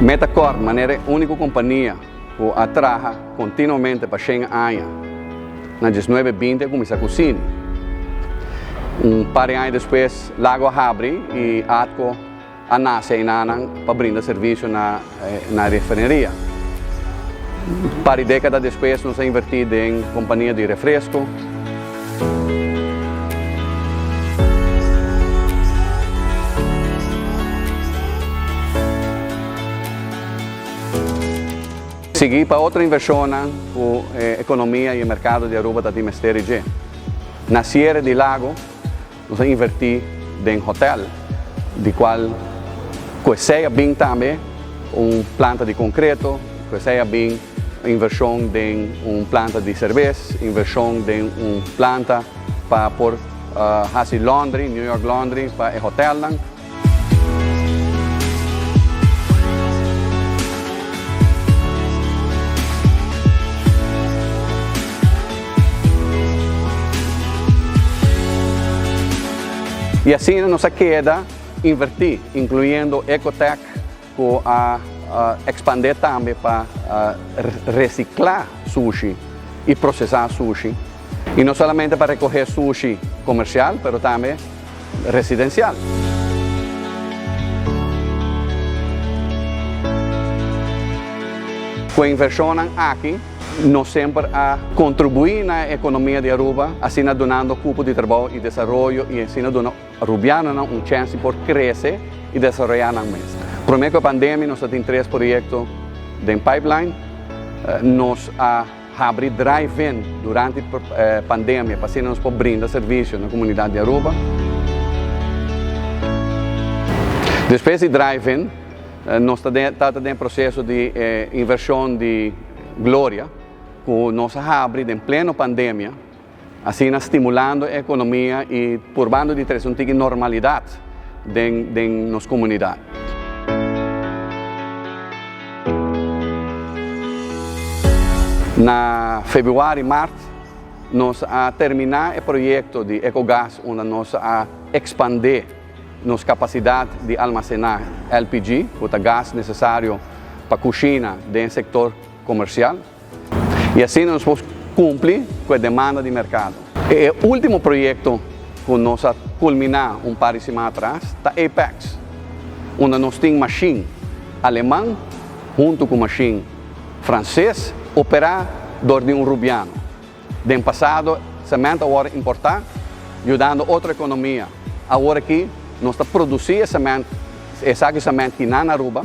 Metacorp, maneira única companhia que trabalha continuamente para 100 anos. Na 1920 começa a cozinhar. Par de anos depois, Lago abre e Atco nasce para brindar serviço na refinaria. Par de décadas depois, nós investimos em companhia de refresco. Segui para outra inversão na economia e mercado de Aruba da Dimesteri G. Na Sierra de Lago, nós investimos em hotel, de qual conhecia bem também planta de concreto, conhecia bem inversão em planta de cerveja, inversão em planta para por Laundry, New York Laundry, para o hotel. E assim nossa queda invertir, incluindo Ecotech, que expandir também para reciclar sushi e processar sushi. E não somente para recolher sushi comercial, mas também residencial. Com a inversão aqui, nós sempre contribuímos na economia de Aruba, assim dando cupo de trabalho e desenvolvimento e assim dando arubianos uma chance por crescer e desenvolver na mesa. Por meio da pandemia, nós temos 3 projetos de pipeline. Nós abrimos drive-in durante a pandemia para assim nós podemos brindar serviço na comunidade de Aruba. Depois de drive-in, nós estamos em processo de inversão de Glória, que nós abrimos em plena pandemia, assim estimulando a economia e purbando de trazer uma normalidade em nossa comunidade. Na fevereiro e março, nós terminamos o projeto de Ecogás, onde nós expandir nossa capacidade de armazenar LPG, que é o gás necessário para a cozinha do setor comercial. E assim nós podemos cumprir com a demanda de mercado. O último projeto que nós culminamos par de semanas atrás é Apex, onde nós temos machine alemã junto com machine francês operador de rubiano. No passado, semente agora importar, ajudando outra economia. Agora aqui, nós produzimos semente, essa semente que na Aruba.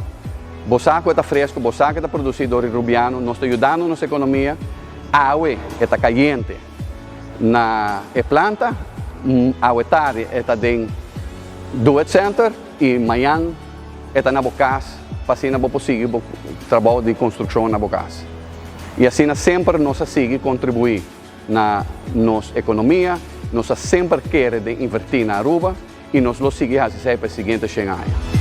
O saco está fresco, o saco está produzido em rubiano, nós estamos ajudando a nossa economia. A água está caliente na planta, a água tarde está dentro do center e amanhã está na bocas, para assim não possível o trabalho de construção na bocas. E assim sempre nós seguimos contribuir na nossa economia, nós sempre queremos investir na Aruba e nós lo seguimos para os seguintes 100 anos.